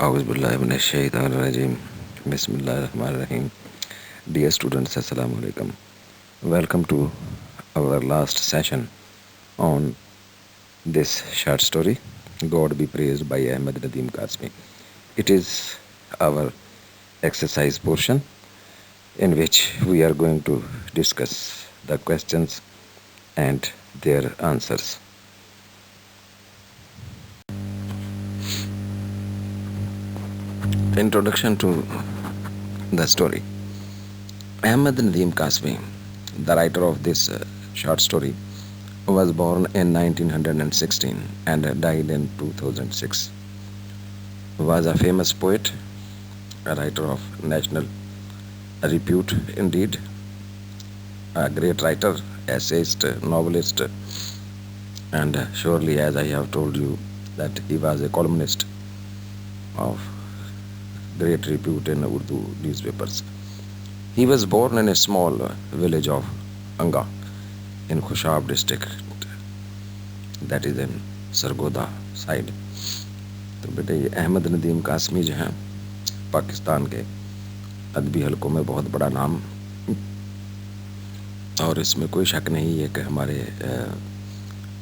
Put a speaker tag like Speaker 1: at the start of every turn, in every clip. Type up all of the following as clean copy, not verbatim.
Speaker 1: اعوذ باللہ من الشیطان الرجیم بسم اللہ الرحمن الرحیم. Dear students, Assalamu alaikum. Welcome to our last session on this short story, God Be Praised by Ahmed Nadeem Kasmi. It is our exercise portion in which we are going to discuss the questions and their answers. Introduction to the story. Ahmed Nadeem Kasmi, the writer of this short story, was born in 1916 and died in 2006. Was a famous poet, a writer of national repute indeed, a great writer, essayist, novelist, and surely, as I have told you, that he was a columnist of great repute in Urdu newspapers. He was born in a small village of Anga in Khushab district, that is in Sargodha side. تو بیٹے یہ احمد ندیم قاسمی جو ہیں پاکستان کے ادبی حلقوں میں بہت بڑا نام، اور اس میں کوئی شک نہیں ہے کہ ہمارے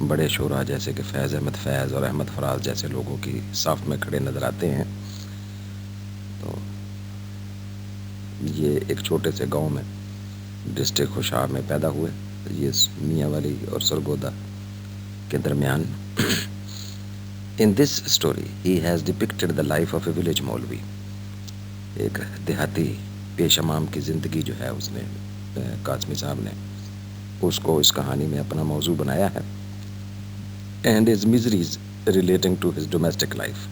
Speaker 1: بڑے شعراء جیسے کہ فیض احمد فیض اور احمد فراز جیسے لوگوں کی صف میں کھڑے نظر آتے ہیں. تو یہ ایک چھوٹے سے گاؤں میں ڈسٹرکٹ خوشاب میں پیدا ہوئے، یہ میاں والی اور سرگودا کے درمیان. In this story he has depicted the life of a village Maulvi. ایک دیہاتی پیش امام کی زندگی جو ہے اس نے قاسمی صاحب نے اس کو اس کہانی میں اپنا موضوع بنایا ہے. And his miseries relating to his domestic life،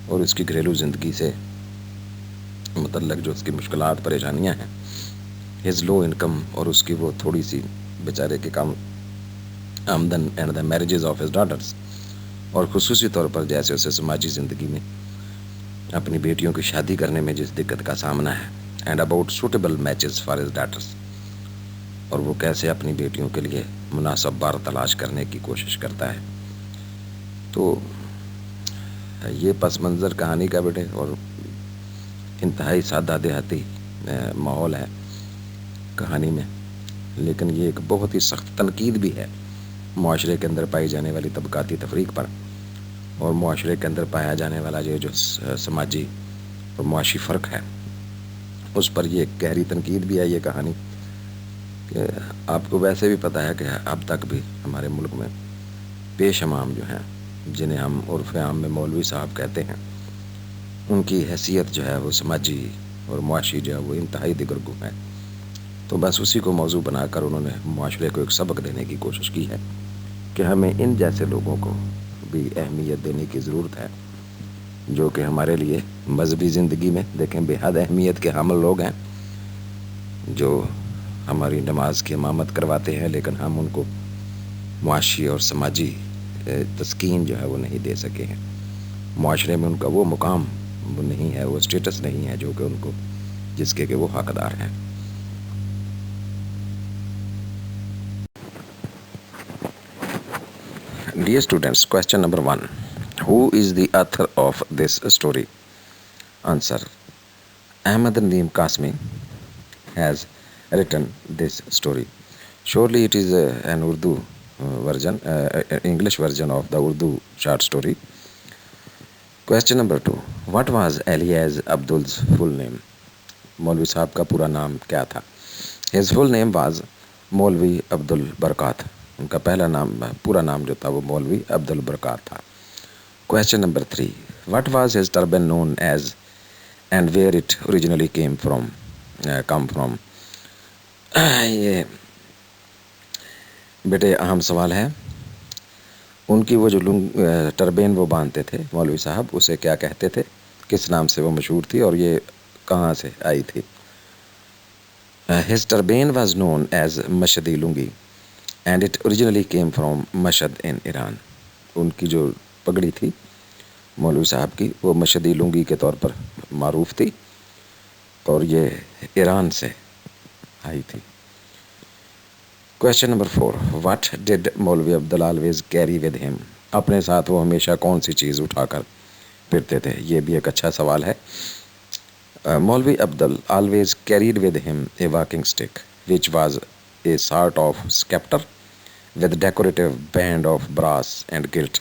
Speaker 1: اور اس کی گھریلو زندگی سے متعلق جو اس کی مشکلات پریشانیاں ہیں. his low income، اور اس کی وہ تھوڑی سی بیچارے کے کم آمدن. and the marriages of his daughters، اور خصوصی طور پر جیسے اسے سماجی زندگی میں اپنی بیٹیوں کی شادی کرنے میں جس دقت کا سامنا ہے. and about suitable matches for his daughters، اور وہ کیسے اپنی بیٹیوں کے لیے مناسب بار تلاش کرنے کی کوشش کرتا ہے. تو یہ پس منظر کہانی کا بیٹے اور انتہائی سادہ دیہاتی ماحول ہے کہانی میں، لیکن یہ ایک بہت ہی سخت تنقید بھی ہے معاشرے کے اندر پائی جانے والی طبقاتی تفریق پر، اور معاشرے کے اندر پایا جانے والا یہ جو سماجی اور معاشی فرق ہے اس پر یہ ایک گہری تنقید بھی ہے یہ کہانی. کہ آپ کو ویسے بھی پتہ ہے کہ اب تک بھی ہمارے ملک میں پیش امام جو ہیں جنہیں ہم عرف عام میں مولوی صاحب کہتے ہیں، ان کی حیثیت جو ہے وہ سماجی اور معاشی جو ہے وہ انتہائی دگرگوں ہے. تو بس اسی کو موضوع بنا کر انہوں نے معاشرے کو ایک سبق دینے کی کوشش کی ہے کہ ہمیں ان جیسے لوگوں کو بھی اہمیت دینے کی ضرورت ہے جو کہ ہمارے لیے مذہبی زندگی میں دیکھیں بے حد اہمیت کے حامل لوگ ہیں، جو ہماری نماز کی امامت کرواتے ہیں، لیکن ہم ان کو معاشی اور سماجی تسکین جو ہے وہ نہیں دے سکے ہیں. معاشرے میں ان کا وہ مقام وہ نہیں ہے، وہ اسٹیٹس نہیں ہے جو کہ ان کو جس کے کہ وہ حقدار ہیں. Dear students, question number 1. Who is the author of this story? Answer. Ahmed Nadeem Kasmi has written this story. Surely it is an Urdu version, English version of the Urdu short story. Question number 2. What was Elias Abdul's full name? مولوی صاحب کا پورا نام کیا تھا؟ His full name was مولوی عبد البرکات. ان کا پہلا نام پورا نام جو تھا وہ مولوی عبد البرکات تھا. Question number 3. What was his turban known as and where it originally come from? یہ بیٹے اہم سوال ہے. ان کی وہ جو ٹربین وہ باندھتے تھے مولوی صاحب اسے کیا کہتے تھے، کس نام سے وہ مشہور تھی، اور یہ کہاں سے آئی تھی؟ His turban was known as مشدی lungi and it originally came from مشد in Iran. ان کی جو پگڑی تھی مولوی صاحب کی وہ مشدی لنگی کے طور پر معروف تھی اور یہ ایران سے آئی تھی. Question number 4. What did مولوی عبداللہ always carry with him? اپنے ساتھ وہ ہمیشہ کون سی چیز اٹھا کر پھرتے تھے؟ یہ بھی ایک اچھا سوال ہے. مولوی افضل always carried with him a walking stick which was a sort of scepter with decorative band of brass and gilt.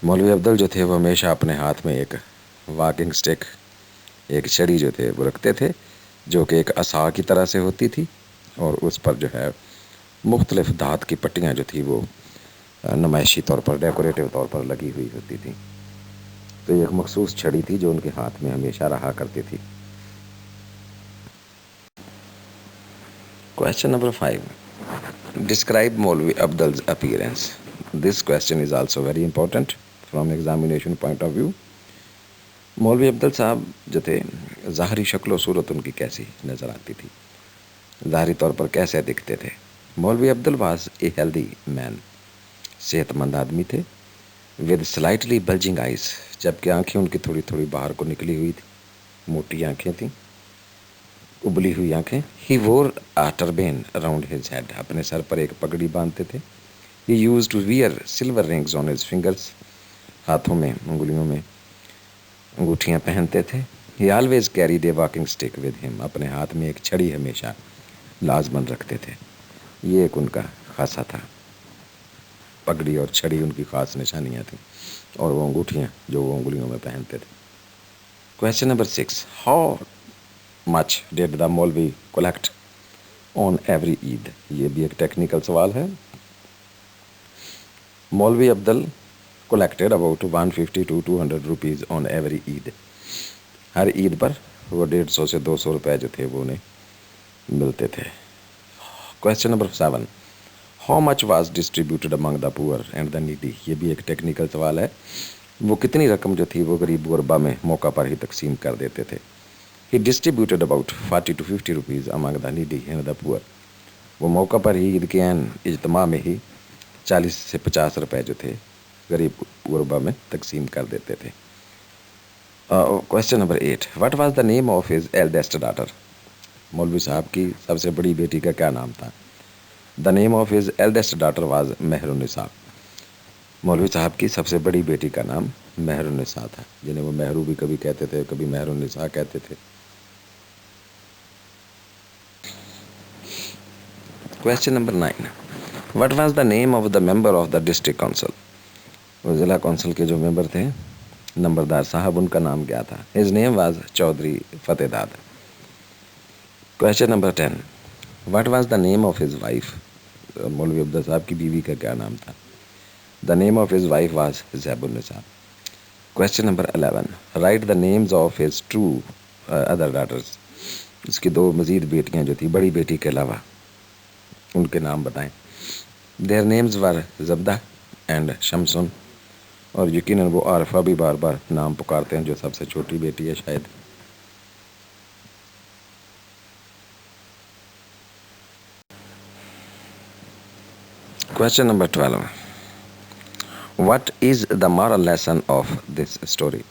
Speaker 1: مولوی افضل جو تھے وہ ہمیشہ اپنے ہاتھ میں ایک واکنگ سٹک، ایک چھڑی جو تھے وہ رکھتے تھے، جو کہ ایک عصا کی طرح سے ہوتی تھی، اور اس پر جو ہے مختلف دھات کی پٹیاں جو تھی وہ نمائشی طور پر، ڈیکوریٹو طور پر لگی ہوئی ہوتی تھی. تو یہ ایک مخصوص چھڑی تھی جو ان کے ہاتھ میں ہمیشہ رہا کرتی تھی. Question number 5. Describe Maulvi Afdal's appearance. This question is also very important from examination point of view. مولوی افضل صاحب جو تھے، ظاہری شکل و صورت ان کی کیسی نظر آتی تھی، ظاہری طور پر کیسے دکھتے تھے؟ مولوی افضل واز اے ہیلدی مین، صحت مند آدمی تھے. ود سلائٹلی بلجنگ آئیز، جبکہ آنکھیں ان کی تھوڑی تھوڑی باہر کو نکلی ہوئی تھیں، موٹی آنکھیں تھیں، ابلی ہوئی آنکھیں. He wore a turban around his head, اپنے سر پر ایک پگڑی باندھتے تھے. He used to wear silver rings on his fingers, ہاتھوں میں، انگلیوں میں انگوٹھیاں پہنتے تھے. He always carried a walking stick with him, اپنے ہاتھ میں ایک چھڑی ہمیشہ لازمن رکھتے تھے. یہ ایک ان کا خاصہ تھا، پگڑی اور چھڑی ان کی خاص نشانیاں تھیں، اور وہ انگوٹھیاں جو وہ انگلیوں میں پہنتے تھے. Question number 6. How much did the مولوی کلیکٹ آن ایوری عید؟ یہ بھی ایک ٹیکنیکل سوال ہے. مولوی افضل collected about 150 to 200 rupees on every Eid. ہر عید پر وہ 150 سے 200 روپے جو تھے وہ انہیں ملتے تھے. Question number 7. How much was distributed among the poor and the needy؟ یہ بھی ایک ٹیکنیکل سوال ہے. وہ کتنی رقم جو تھی وہ غریب غربا میں موقع پر ہی تقسیم کر دیتے تھے؟ He distributed about 40 to 50 rupees among the needy and the poor. وہ موقع پر ہی عید کے عین اجتماع میں ہی 40 سے 50 روپے جو تھے غریب غربا میں تقسیم کر دیتے تھے. Question number 8. What was the name of his eldest daughter? مولوی صاحب کی سب سے بڑی بیٹی کا کیا نام تھا؟ The name of his eldest daughter was Mehrunnisa. مولوی صاحب کی سب سے بڑی بیٹی کا نام مہر النساء تھا، جنہیں وہ مہرو بھی کبھی کہتے تھے، کبھی مہر النساء کہتے تھے. Question number 9. What was the name of the member of the district council? وہ ضلع کونسل کے جو ممبر تھے، نمبردار صاحب، ان کا نام کیا تھا؟ His name was Chaudhry Fateh Dad. Question number 10. What was the name of his wife? Maulvi Afzal Sahib کی بیوی کا کیا نام تھا؟ The name of his wife was Zebunnisa. Question number 11. Write the names of his two other daughters. اس کی دو مزید بیٹیاں جو تھیں، بڑی بیٹی کے علاوہ، ان کے نام بتائیں. دیر نیمز ور زبدہ اینڈ شمسن، اور یقیناً وہ عارفہ بھی بار بار نام پکارتے ہیں جو سب سے چھوٹی بیٹی ہے شاید. Question number 12. What is the moral lesson of this story?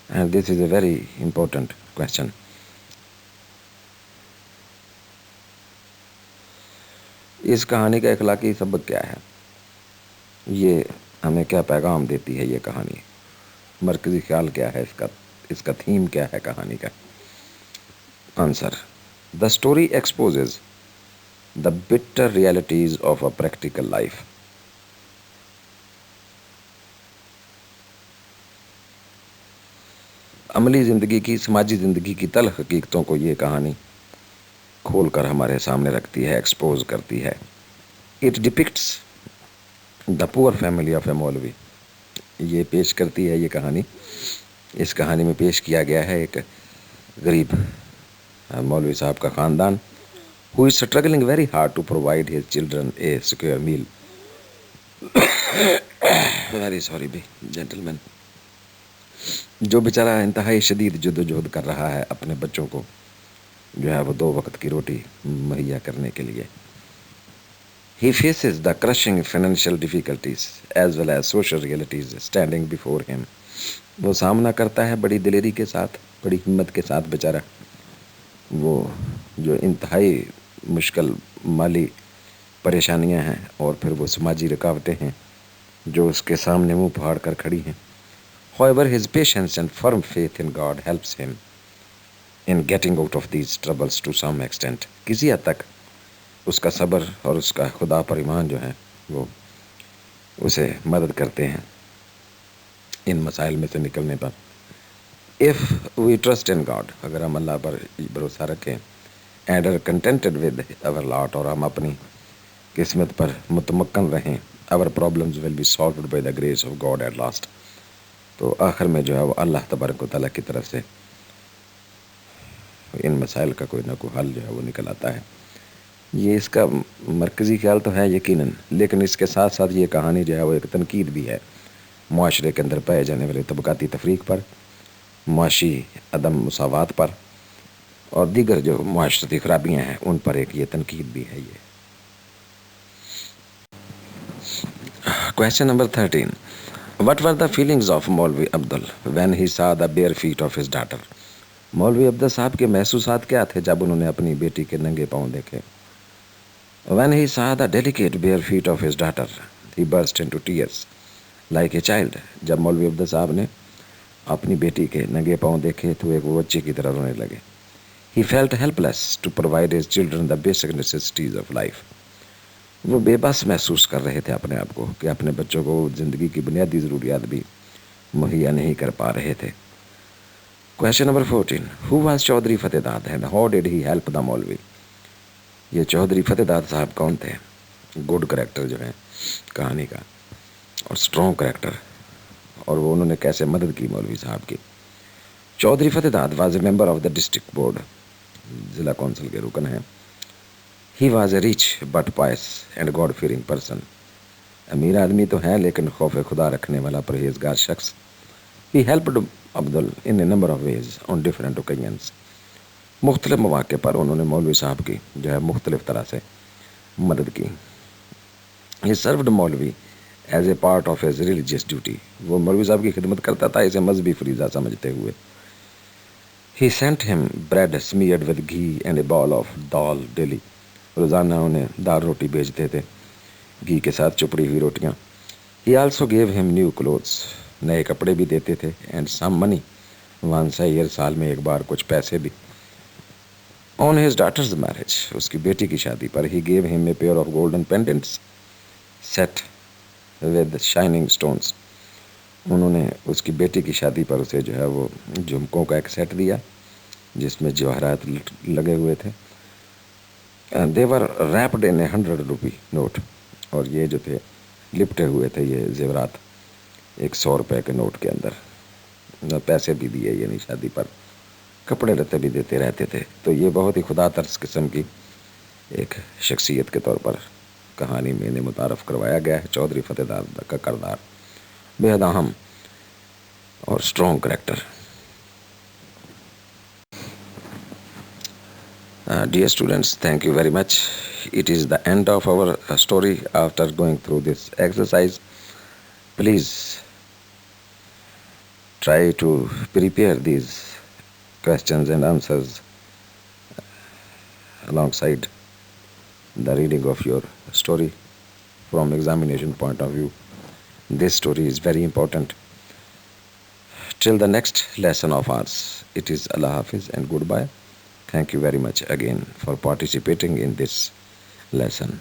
Speaker 1: And this is a very important question. اس کہانی کا اخلاقی سبق کیا ہے؟ یہ ہمیں کیا پیغام دیتی ہے یہ کہانی؟ مرکزی خیال کیا ہے اس کا تھیم کیا ہے کہانی کا؟ Answer: the story exposes the butter realities of a practical life. عملی زندگی کی، سماجی زندگی کی تلخ حقیقتوں کو یہ کہانی کھول کر ہمارے سامنے رکھتی ہے، ایکسپوز کرتی ہے. اٹ ڈپکٹس دا پور فیملی آف اے مولوی. یہ پیش کرتی ہے یہ کہانی، اس کہانی میں پیش کیا گیا ہے ایک غریب مولوی صاحب کا خاندان. who is struggling very hard to provide his children a secure meal. very sorry gentlemen. جو بیچارہ انتہائی شدید جدوجہد کر رہا ہے اپنے بچوں کو جو ہے وہ 2 وقت کی روٹی مہیا کرنے کے لیے. He faces the crushing financial difficulties as well as social realities standing before him. وہ سامنا کرتا ہے بڑی دلیری کے ساتھ، بڑی ہمت کے ساتھ بیچارہ، وہ جو انتہائی مشکل مالی پریشانیاں ہیں اور پھر وہ سماجی رکاوٹیں ہیں جو اس کے سامنے منہ پھاڑ کر کھڑی ہیں، However, his patience and firm faith in God helps him in getting out of these troubles to some extent. کسی حد تک اس کا صبر اور اس کا خدا پر ایمان جو ہے وہ اسے مدد کرتے ہیں ان مسائل میں سے نکلنے پر. If we trust in God, اگر ہم اللہ پر بھروسہ رکھیں, and are contented with our lot, اور ہم اپنی قسمت پر متمکن رہیں, our problems will be solved by the grace of God at last. تو آخر میں جو ہے وہ اللہ تبارک و تعالیٰ کی طرف سے ان مسائل کا کوئی نہ کوئی حل جو ہے وہ نکل آتا ہے. یہ اس کا مرکزی خیال تو ہے یقیناً, لیکن اس کے ساتھ ساتھ یہ کہانی جو ہے وہ ایک تنقید بھی ہے معاشرے کے اندر پائے جانے والے طبقاتی تفریق پر, معاشی عدم مساوات پر, اور دیگر جو معاشرتی خرابیاں ہیں ان پر ایک یہ تنقید بھی ہے. یہ Question number 13. What were the feelings of Maulvi Abdul when he saw the bare feet of his daughter? مولوی عبدل صاحب کے محسوسات کیا تھے جب انہوں نے اپنی بیٹی کے ننگے پاؤں دیکھے؟ When he saw the delicate bare feet of his daughter, he burst into tears like a child. جب مولوی عبدل صاحب نے اپنی بیٹی کے ننگے پاؤں دیکھے تو ایک وہ بچے کی طرح رونے لگے. He felt helpless to provide his children the basic necessities of life. وہ بے بس محسوس کر رہے تھے اپنے آپ کو کہ اپنے بچوں کو زندگی کی بنیادی ضروریات بھی مہیا نہیں کر پا رہے تھے. Question number 14. Who was Chaudhry Fateh داد and how did he help the مولوی؟ یہ چودھری فتح داد صاحب کون تھے؟ گڈ کریکٹر جو ہیں کہانی کا اور اسٹرانگ کریکٹر, اور وہ انہوں نے کیسے مدد کی مولوی صاحب کی؟ Chaudhry Fateh Dad was a member of the district board, ضلع کونسل کے رکن ہیں. He was a rich but pious and god fearing person. امیر آدمی تو ہے لیکن خوف خدا رکھنے والا پرہیزگار شخص. He helped Abdul in a number of ways on different occasions. مختلف مواقع پر انہوں نے مولوی صاحب کی جو ہے مختلف طرح سے مدد کی. ہی سروڈ مولوی as a part of his religious duty. وہ مولوی صاحب کی خدمت کرتا تھا اسے مذہبی فریضہ سمجھتے ہوئے. He sent him bread smeared with ghee and a ball of dal daily. روزانہ انہیں دال روٹی بھیجتے تھے, گھی کے ساتھ چپڑی ہوئی روٹیاں. He also gave him new clothes. نئے کپڑے بھی دیتے تھے. And some money once a year. سال میں ایک بار کچھ پیسے بھی. On his daughter's marriage. اس کی بیٹی کی شادی پر he gave him a pair of golden pendants set with shining stones. انہوں نے اس کی بیٹی کی شادی پر اسے جو ہے وہ جھمکوں کا ایک سیٹ دیا جس میں جواہرات لگے ہوئے تھے. دے ور ریپڈ ان اے 100 روپی نوٹ. اور یہ جو تھے لپٹے ہوئے تھے یہ زیورات ایک 100 روپے کے نوٹ کے اندر. پیسے بھی دیے, یعنی شادی پر کپڑے لتے بھی دیتے رہتے تھے. تو یہ بہت ہی خدا ترس قسم کی ایک شخصیت کے طور پر کہانی میں انہیں متعارف کروایا گیا ہے. چودھری فتح داد کا کردار بے حد اہم اور strong character. Dear students, thank you very much. It is the end of our story after going through this exercise. Please try to prepare these questions and answers alongside the reading of your story from examination point of view. This story is very important. Till the next lesson of ours, it is Allah Hafiz and goodbye. Thank you very much again for participating in this lesson.